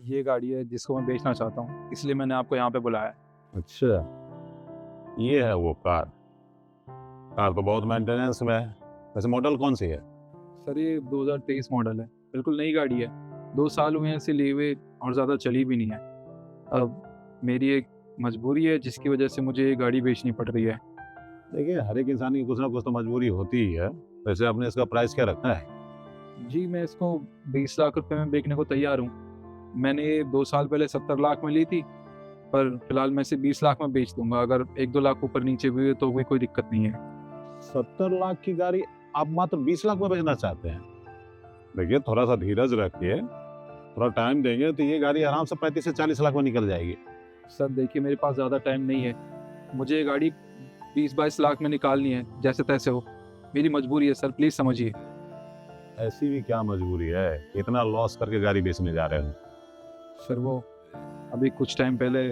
ये गाड़ी है जिसको मैं बेचना चाहता हूँ, इसलिए मैंने आपको यहाँ पे बुलाया है। अच्छा, ये है वो कार। कार तो बहुत मेंटेनेंस में है। वैसे मॉडल कौन सी है? सर ये 2023 मॉडल है, बिल्कुल नई गाड़ी है। 2 साल हुए हैं इसे लिए हुए और ज़्यादा चली भी नहीं है। अब मेरी एक मजबूरी है जिसकी वजह से मुझे ये गाड़ी बेचनी पड़ रही है। देखिए, हर एक इंसान की कुछ ना कुछ तो मजबूरी होती ही है। वैसे आपने इसका प्राइस क्या रखा है? जी, मैं इसको 20 लाख रुपए में बेचने को तैयार हूँ। मैंने ये 2 साल पहले 70 लाख में ली थी, पर फिलहाल मैं इसे 20 लाख में बेच दूँगा। अगर 1-2 लाख ऊपर नीचे भी हुए तो भी कोई दिक्कत नहीं है। 70 लाख की गाड़ी आप मात्र 20 लाख में बेचना चाहते हैं? देखिए, थोड़ा सा धीरज रखिए, थोड़ा टाइम देंगे तो ये गाड़ी आराम से 35 से 40 लाख में निकल जाएगी। सर देखिए, मेरे पास ज़्यादा टाइम नहीं है। मुझे ये गाड़ी 20-22 लाख में निकालनी है, जैसे-तैसे हो। मेरी मजबूरी है सर, प्लीज़ समझिए। ऐसी भी क्या मजबूरी है, इतना लॉस करके गाड़ी बेचने जा रहे हो? सर वो अभी कुछ टाइम पहले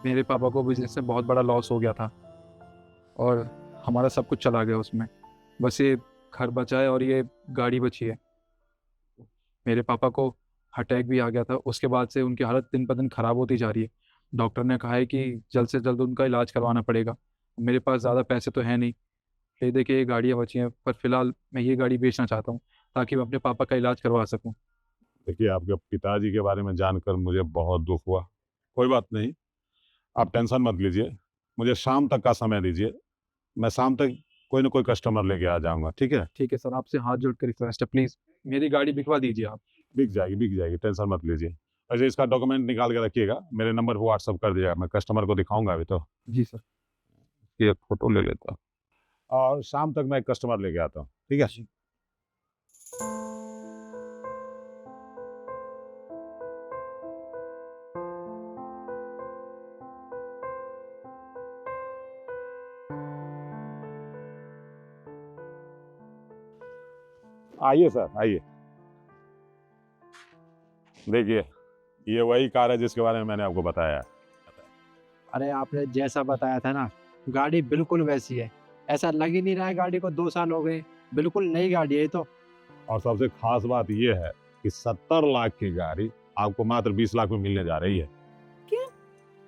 मेरे पापा को बिज़नेस में बहुत बड़ा लॉस हो गया था और हमारा सब कुछ चला गया उसमें। बस ये घर बचा है और ये गाड़ी बची है। मेरे पापा को अटैक भी आ गया था, उसके बाद से उनकी हालत दिन ब दिन खराब होती जा रही है। डॉक्टर ने कहा है कि जल्द से जल्द उनका इलाज करवाना पड़ेगा। मेरे पास ज़्यादा पैसे तो हैं नहीं। ये देखिए ये गाड़ियाँ बची हैं, पर फिलहाल मैं ये गाड़ी बेचना चाहता हूँ, ताकि मैं अपने पापा का इलाज करवा सकूँ। देखिए, आपके पिताजी के बारे में जानकर मुझे बहुत दुख हुआ। कोई बात नहीं, आप टेंशन मत लीजिए। मुझे शाम तक का समय दीजिए। मैं शाम तक कोई ना कोई कस्टमर लेके आ जाऊँगा, ठीक है? ठीक है सर, आपसे हाथ जोड़ कर रिक्वेस्ट है, प्लीज़ मेरी गाड़ी बिकवा दीजिए आप। बिक जाएगी, टेंशन मत लीजिए। अच्छा, इसका डॉक्यूमेंट निकाल के रखिएगा, मेरे नंबर पे व्हाट्सएप कर दीजिएगा, मैं कस्टमर को दिखाऊँगा अभी तो। जी सर। ये एक फ़ोटो ले लेता हूँ और शाम तक मैं एक कस्टमर लेके आता हूँ, ठीक है? जी। आइए सर, आइए। देखिए, ये वही कार है जिसके बारे में मैंने आपको बताया है। अरे आपने जैसा बताया था ना, गाड़ी बिल्कुल वैसी है। ऐसा लग ही नहीं रहा है गाड़ी को 2 साल हो गए। बिल्कुल नई गाड़ी है ये तो। और सबसे खास बात ये है कि 70 लाख की गाड़ी आपको मात्र 20 लाख में मिलने जा रही है। क्या?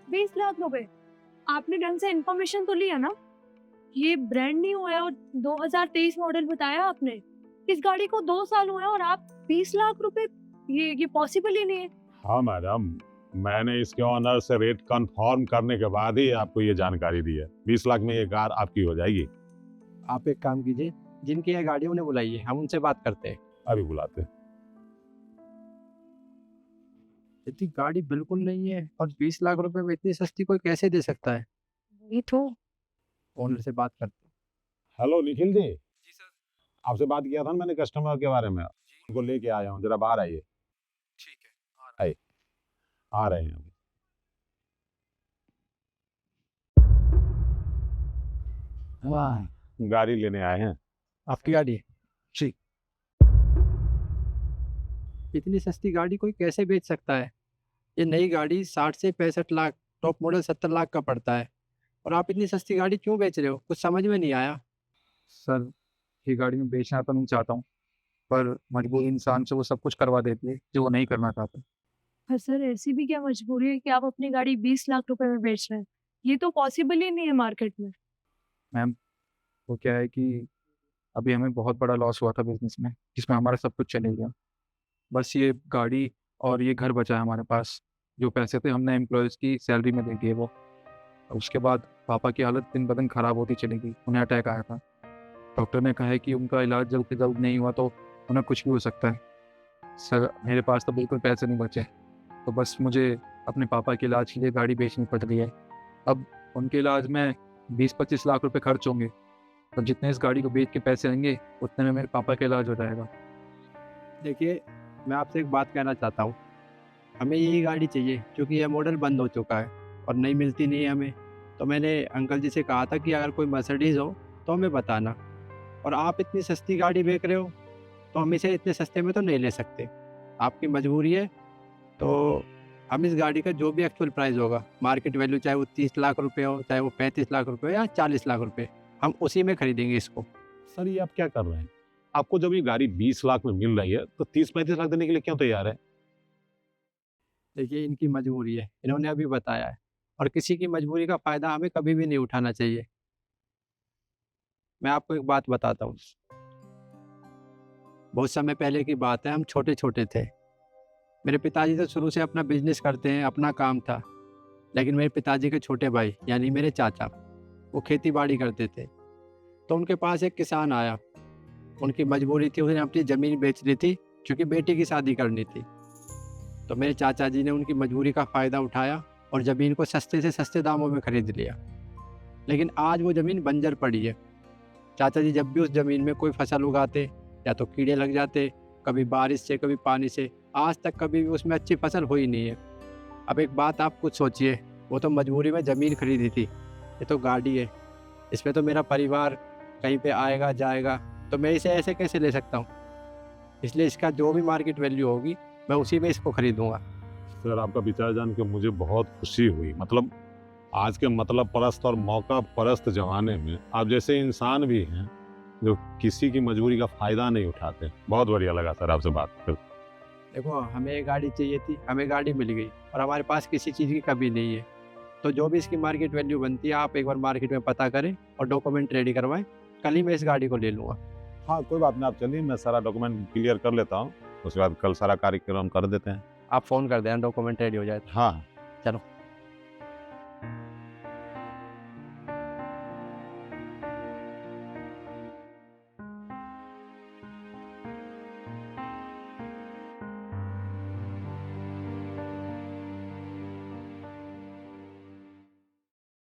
20 लाख रुपए? आपने ढंग से इन्फॉर्मेशन तो लिया ना? ये ब्रांड न्यू है और 2023 मॉडल बताया आपने। इस गाड़ी को 2 साल हुए हैं और आप 20 लाख रुपए, ये पॉसिबल ही नहीं है। हाँ मैडम, मैंने इसके ऑनर से रेट कंफर्म करने के बाद ही आपको ये जानकारी दी है। 20 लाख में ये कार आपकी हो जाएगी। आप एक काम कीजिए, जिनकी ये गाड़ी है उन्हें बुलाइए, हम उनसे बात करते हैं। अभी बुलाते हैं। इतनी गाड़ी बिल्कुल नहीं है और 20 लाख रुपए में इतनी सस्ती कोई कैसे दे सकता है? ये तो ओनर से बात करते हैं। हेलो निखिल जी, जी सर। आपसे बात किया था ना मैंने कस्टमर के बारे में। जी। उनको लेके आया हूँ, जरा बाहर आइए। ठीक है, आ रहा आइए, आ रहे हैं अभी। वाह, गाड़ी लेने आए हैं। आपकी गाड़ी है? जी। इतनी सस्ती गाड़ी कोई कैसे बेच सकता है? ये नई गाड़ी 60 से 65 लाख, टॉप मॉडल 70 लाख का पड़ता है और आप इतनी सस्ती गाड़ी क्यों बेच रहे हो? कुछ समझ में नहीं आया। सर, ये गाड़ी मैं बेचना तो नहीं चाहता हूँ, पर मजबूर इंसान से वो सब कुछ करवा देती है जो वो नहीं करना चाहता। पर सर ऐसी भी क्या मजबूरी है कि आप अपनी गाड़ी 20 लाख रुपए में बेच रहे हैं? ये तो पॉसिबल ही नहीं है मार्केट में। मैम, वो क्या है कि अभी हमें बहुत बड़ा लॉस हुआ था बिज़नेस में, जिसमें हमारा सब कुछ चले गया। बस ये गाड़ी और ये घर बचा है हमारे पास। जो पैसे थे हमने एम्प्लॉइज़ की सैलरी में दे दिए वो। उसके बाद पापा की हालत दिन-ब-दिन खराब होती चली गई। उन्हें अटैक आया था। डॉक्टर ने कहा है कि उनका इलाज जल्द से जल्द नहीं हुआ तो उन्हें कुछ भी हो सकता है। सर, मेरे पास तो बिल्कुल पैसे नहीं बचे। तो बस मुझे अपने पापा के इलाज के लिए गाड़ी बेचनी पड़ रही है। अब उनके इलाज में 20-25 लाख रुपए खर्च होंगे, तो जितने इस गाड़ी को बेच के पैसे आएँगे, उतने में मेरे पापा का इलाज हो जाएगा। देखिए, मैं आपसे एक बात कहना चाहता हूँ। हमें यही गाड़ी चाहिए क्योंकि यह मॉडल बंद हो चुका है और नई मिलती नहीं है हमें। तो मैंने अंकल जी से कहा था कि अगर कोई मर्सिडीज़ हो तो हमें बताना। और आप इतनी सस्ती गाड़ी बेच रहे हो तो हम इसे इतने सस्ते में तो नहीं ले सकते। आपकी मजबूरी है, तो हम इस गाड़ी का जो भी एक्चुअल प्राइस होगा, मार्केट वैल्यू चाहे वो 30 लाख रुपए हो, चाहे वो 35 लाख रुपए हो या 40 लाख रुपए, हम उसी में खरीदेंगे इसको। सर, ये आप क्या कर रहे हैं? आपको जब ये गाड़ी 20 लाख में मिल रही है तो 30-35 लाख देने के लिए क्यों तैयार है? देखिए इनकी मजबूरी है, इन्होंने अभी बताया है, और किसी की मजबूरी का फ़ायदा हमें कभी भी नहीं उठाना चाहिए। मैं आपको एक बात बताता हूँ। बहुत समय पहले की बात है, हम छोटे-छोटे थे। मेरे पिताजी तो शुरू से अपना बिज़नेस करते हैं, अपना काम था। लेकिन मेरे पिताजी के छोटे भाई यानी मेरे चाचा, वो खेती-बाड़ी करते थे। तो उनके पास एक किसान आया। उनकी मजबूरी थी, उन्हें अपनी ज़मीन बेचनी थी क्योंकि बेटी की शादी करनी थी। तो मेरे चाचा जी ने उनकी मजबूरी का फ़ायदा उठाया और ज़मीन को सस्ते से सस्ते दामों में खरीद लिया। लेकिन आज वो ज़मीन बंजर पड़ी है। चाचा जी जब भी उस ज़मीन में कोई फसल उगाते, या तो कीड़े लग जाते, कभी बारिश से, कभी पानी से। आज तक कभी भी उसमें अच्छी फसल हुई नहीं है। अब एक बात आप खुद सोचिए, वो तो मजबूरी में ज़मीन खरीदी थी, ये तो गाड़ी है, इसमें तो मेरा परिवार कहीं पे आएगा जाएगा, तो मैं इसे ऐसे कैसे ले सकता हूँ? इसलिए इसका जो भी मार्केट वैल्यू होगी, मैं उसी में इसको खरीदूँगा। सर आपका विचार जान के मुझे बहुत खुशी हुई। मतलब आज के मतलब परस्त और मौका परस्त ज़माने में आप जैसे इंसान भी हैं जो किसी की मजबूरी का फ़ायदा नहीं उठाते। बहुत बढ़िया लगा सर आपसे बात कर। देखो हमें ये गाड़ी चाहिए थी, हमें गाड़ी मिल गई और हमारे पास किसी चीज़ की कमी नहीं है। तो जो भी इसकी मार्केट वैल्यू बनती है, आप एक बार मार्केट में पता करें और डॉक्यूमेंट रेडी करवाएं। कल ही मैं इस गाड़ी को ले लूँगा। हाँ कोई बात नहीं, आप चलिए, मैं सारा डॉक्यूमेंट क्लियर कर लेता हूँ, उसके बाद कल सारा कार्यक्रम कर देते हैं। आप फ़ोन कर देना, डॉक्यूमेंट रेडी हो जाए तो। हाँ चलो।